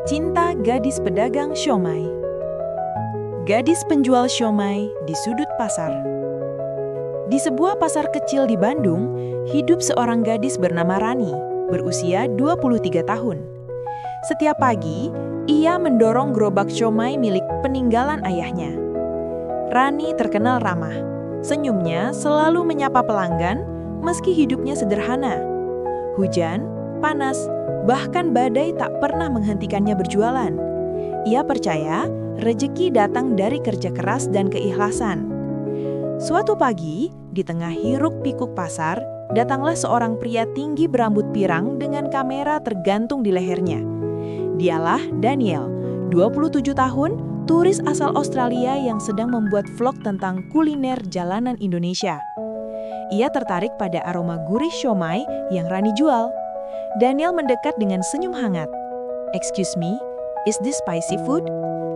Cinta gadis pedagang siomay. Gadis penjual siomay di sudut pasar. Di sebuah pasar kecil di Bandung, hidup seorang gadis bernama Rani, berusia 23 tahun. Setiap pagi, ia mendorong gerobak siomay milik peninggalan ayahnya. Rani terkenal ramah. Senyumnya selalu menyapa pelanggan, meski hidupnya sederhana. Hujan, panas, bahkan badai tak pernah menghentikannya berjualan. Ia percaya rejeki datang dari kerja keras dan keikhlasan. Suatu pagi, di tengah hiruk-pikuk pasar, datanglah seorang pria tinggi berambut pirang dengan kamera tergantung di lehernya. Dialah Daniel, 27 tahun, turis asal Australia yang sedang membuat vlog tentang kuliner jalanan Indonesia. Ia tertarik pada aroma gurih siomay yang Rani jual. Daniel mendekat dengan senyum hangat. "Excuse me, is this spicy food?"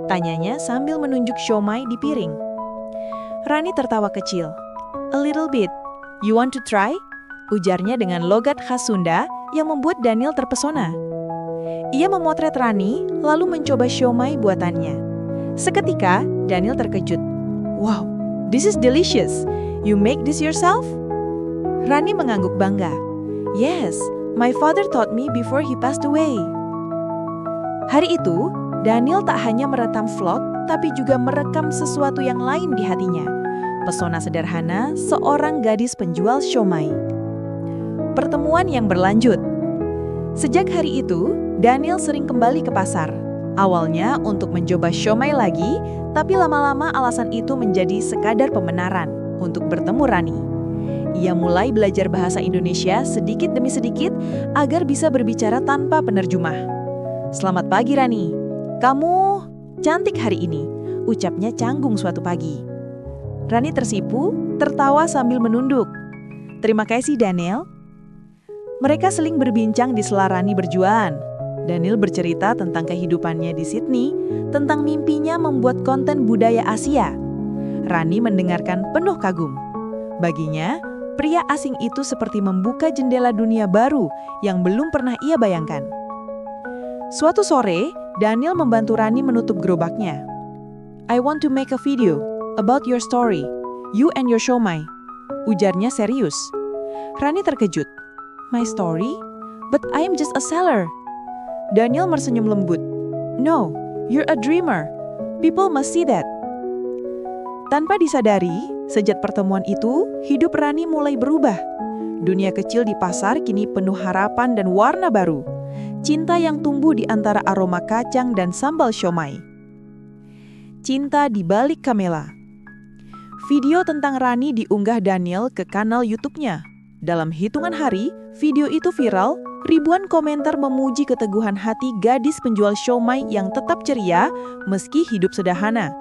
Tanyanya sambil menunjuk siomay di piring. Rani tertawa kecil. "A little bit. You want to try?" Ujarnya dengan logat khas Sunda yang membuat Daniel terpesona. Ia memotret Rani, lalu mencoba siomay buatannya. Seketika, Daniel terkejut. "Wow, this is delicious. You make this yourself?" Rani mengangguk bangga. "Yes, my father taught me before he passed away." Hari itu, Daniel tak hanya merekam vlog, tapi juga merekam sesuatu yang lain di hatinya. Pesona sederhana seorang gadis penjual siomay. Pertemuan yang berlanjut. Sejak hari itu, Daniel sering kembali ke pasar. Awalnya untuk mencoba siomay lagi, tapi lama-lama alasan itu menjadi sekadar pembenaran untuk bertemu Rani. Ia mulai belajar bahasa Indonesia sedikit demi sedikit agar bisa berbicara tanpa penerjemah. "Selamat pagi Rani, kamu cantik hari ini," ucapnya canggung suatu pagi. Rani tersipu, tertawa sambil menunduk. "Terima kasih Daniel." Mereka seling berbincang di sela Rani berjualan. Daniel bercerita tentang kehidupannya di Sydney, tentang mimpinya membuat konten budaya Asia. Rani mendengarkan penuh kagum. Baginya, pria asing itu seperti membuka jendela dunia baru yang belum pernah ia bayangkan. Suatu sore, Daniel membantu Rani menutup gerobaknya. "I want to make a video about your story, you and your siomay," ujarnya serius. Rani terkejut. "My story? But I am just a seller." Daniel tersenyum lembut. "No, you're a dreamer. People must see that." Tanpa disadari, sejak pertemuan itu, hidup Rani mulai berubah. Dunia kecil di pasar kini penuh harapan dan warna baru. Cinta yang tumbuh di antara aroma kacang dan sambal siomay. Cinta di balik kamera. Video tentang Rani diunggah Daniel ke kanal YouTube-nya. Dalam hitungan hari, video itu viral, ribuan komentar memuji keteguhan hati gadis penjual siomay yang tetap ceria meski hidup sederhana.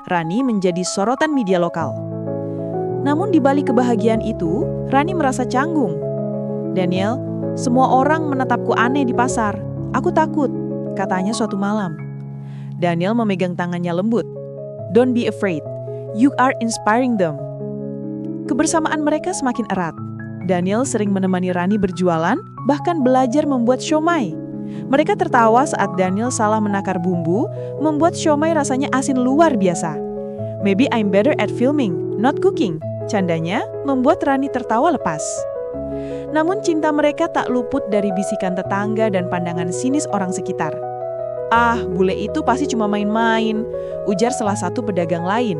Rani menjadi sorotan media lokal. Namun di balik kebahagiaan itu, Rani merasa canggung. "Daniel, semua orang menatapku aneh di pasar. Aku takut," katanya suatu malam. Daniel memegang tangannya lembut. "Don't be afraid. You are inspiring them." Kebersamaan mereka semakin erat. Daniel sering menemani Rani berjualan, bahkan belajar membuat siomay. Mereka tertawa saat Daniel salah menakar bumbu, membuat siomay rasanya asin luar biasa. "Maybe I'm better at filming, not cooking," candanya membuat Rani tertawa lepas. Namun cinta mereka tak luput dari bisikan tetangga dan pandangan sinis orang sekitar. "Ah, bule itu pasti cuma main-main," ujar salah satu pedagang lain.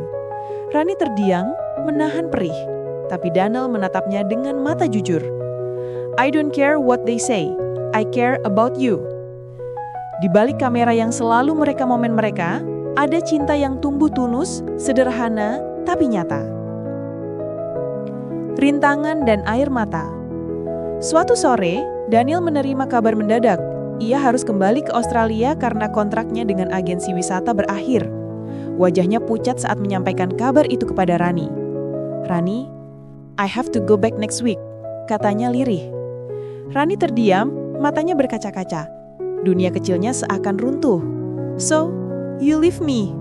Rani terdiam, menahan perih. Tapi Daniel menatapnya dengan mata jujur. "I don't care what they say. I care about you." Di balik kamera yang selalu merekam momen mereka, ada cinta yang tumbuh tulus, sederhana, tapi nyata. Rintangan dan air mata. Suatu sore, Daniel menerima kabar mendadak. Ia harus kembali ke Australia karena kontraknya dengan agensi wisata berakhir. Wajahnya pucat saat menyampaikan kabar itu kepada Rani. "Rani, I have to go back next week," katanya lirih. Rani terdiam, matanya berkaca-kaca. Dunia kecilnya seakan runtuh. "So, you leave me?"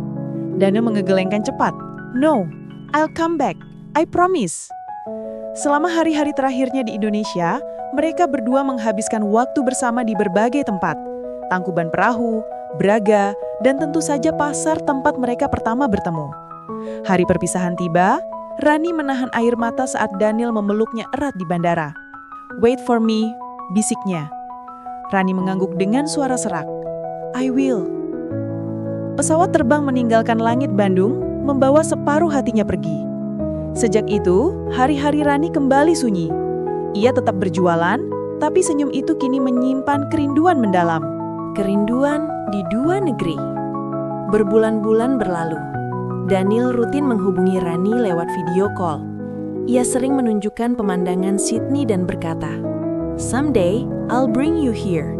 Daniel mengegelengkan cepat. "No, I'll come back. I promise." Selama hari-hari terakhirnya di Indonesia, mereka berdua menghabiskan waktu bersama di berbagai tempat. Tangkuban Perahu, Braga, dan tentu saja pasar tempat mereka pertama bertemu. Hari perpisahan tiba, Rani menahan air mata saat Daniel memeluknya erat di bandara. "Wait for me," bisiknya. Rani mengangguk dengan suara serak. "I will." Pesawat terbang meninggalkan langit Bandung, membawa separuh hatinya pergi. Sejak itu, hari-hari Rani kembali sunyi. Ia tetap berjualan, tapi senyum itu kini menyimpan kerinduan mendalam. Kerinduan di dua negeri. Berbulan-bulan berlalu. Daniel rutin menghubungi Rani lewat video call. Ia sering menunjukkan pemandangan Sydney dan berkata, "Someday, I'll bring you here."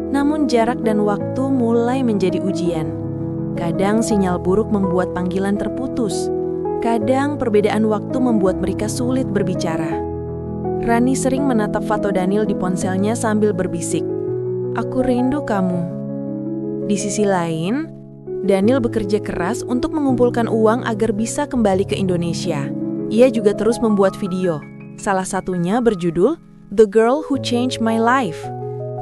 Namun jarak dan waktu mulai menjadi ujian. Kadang sinyal buruk membuat panggilan terputus. Kadang perbedaan waktu membuat mereka sulit berbicara. Rani sering menatap foto Daniel di ponselnya sambil berbisik, "Aku rindu kamu." Di sisi lain, Daniel bekerja keras untuk mengumpulkan uang agar bisa kembali ke Indonesia. Ia juga terus membuat video. Salah satunya berjudul "The Girl Who Changed My Life".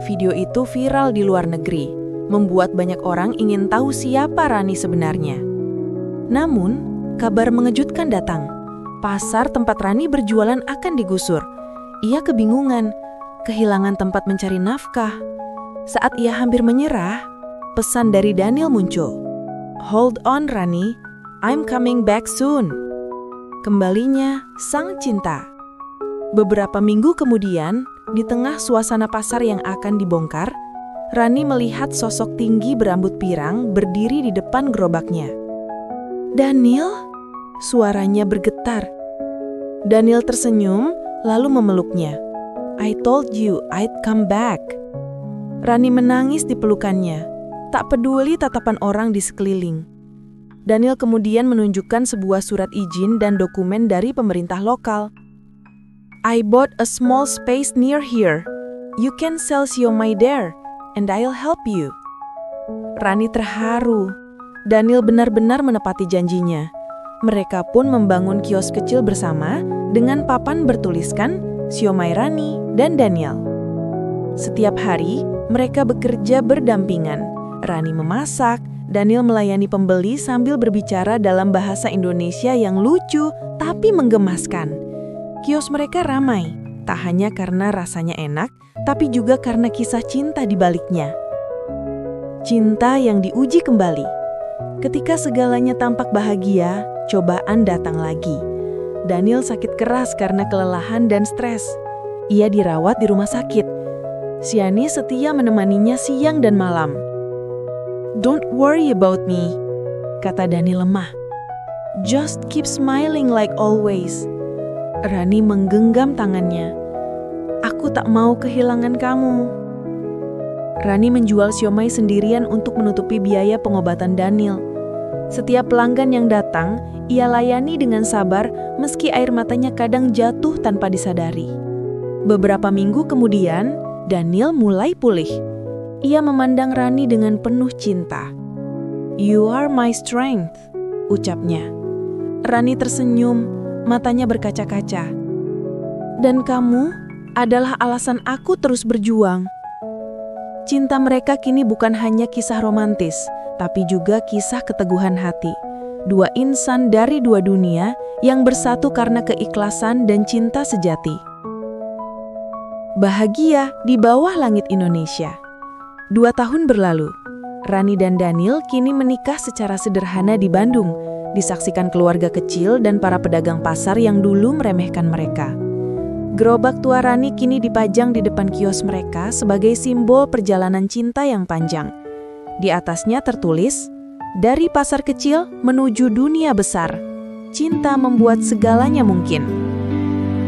Video itu viral di luar negeri, membuat banyak orang ingin tahu siapa Rani sebenarnya. Namun, kabar mengejutkan datang. Pasar tempat Rani berjualan akan digusur. Ia kebingungan, kehilangan tempat mencari nafkah. Saat ia hampir menyerah, pesan dari Daniel muncul. "Hold on Rani, I'm coming back soon." Kembalinya sang cinta. Beberapa minggu kemudian, di tengah suasana pasar yang akan dibongkar, Rani melihat sosok tinggi berambut pirang berdiri di depan gerobaknya. "Daniel?" Suaranya bergetar. Daniel tersenyum, lalu memeluknya. "I told you I'd come back." Rani menangis di pelukannya, tak peduli tatapan orang di sekeliling. Daniel kemudian menunjukkan sebuah surat izin dan dokumen dari pemerintah lokal. "I bought a small space near here. You can sell siomay there, and I'll help you." Rani terharu. Daniel benar-benar menepati janjinya. Mereka pun membangun kios kecil bersama dengan papan bertuliskan "Siomay Rani dan Daniel." Setiap hari, mereka bekerja berdampingan. Rani memasak, Daniel melayani pembeli sambil berbicara dalam bahasa Indonesia yang lucu tapi menggemaskan. Kios mereka ramai, tak hanya karena rasanya enak, tapi juga karena kisah cinta di baliknya. Cinta yang diuji kembali. Ketika segalanya tampak bahagia, cobaan datang lagi. Daniel sakit keras karena kelelahan dan stres. Ia dirawat di rumah sakit. Siani setia menemaninya siang dan malam. "Don't worry about me," kata Daniel lemah. "Just keep smiling like always." Rani menggenggam tangannya. "Aku tak mau kehilangan kamu." Rani menjual siomay sendirian untuk menutupi biaya pengobatan Daniel. Setiap pelanggan yang datang, ia layani dengan sabar meski air matanya kadang jatuh tanpa disadari. Beberapa minggu kemudian, Daniel mulai pulih. Ia memandang Rani dengan penuh cinta. "You are my strength," ucapnya. Rani tersenyum, matanya berkaca-kaca. "Dan kamu adalah alasan aku terus berjuang." Cinta mereka kini bukan hanya kisah romantis, tapi juga kisah keteguhan hati. Dua insan dari dua dunia yang bersatu karena keikhlasan dan cinta sejati. Bahagia di bawah langit Indonesia. 2 tahun berlalu, Rani dan Daniel kini menikah secara sederhana di Bandung, disaksikan keluarga kecil dan para pedagang pasar yang dulu meremehkan mereka. Gerobak tua Rani kini dipajang di depan kios mereka sebagai simbol perjalanan cinta yang panjang. Di atasnya tertulis, "Dari pasar kecil menuju dunia besar, cinta membuat segalanya mungkin."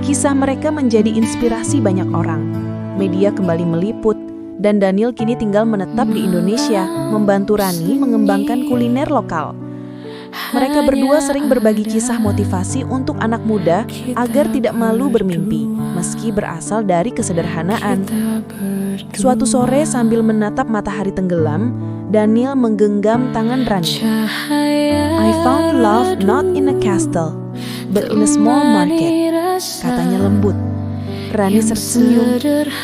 Kisah mereka menjadi inspirasi banyak orang. Media kembali meliput, dan Daniel kini tinggal menetap di Indonesia, membantu Rani mengembangkan kuliner lokal. Mereka berdua sering berbagi kisah motivasi untuk anak muda agar tidak malu bermimpi, meski berasal dari kesederhanaan. Suatu sore sambil menatap matahari tenggelam, Daniel menggenggam tangan Rani. "I found love not in a castle, but in a small market," katanya lembut. Rani tersenyum,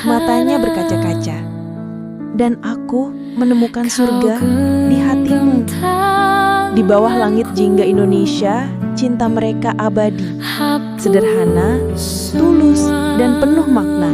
matanya berkaca-kaca. "Dan aku menemukan surga di hatimu. Di bawah langit jingga Indonesia, cinta mereka abadi, sederhana, tulus, dan penuh makna.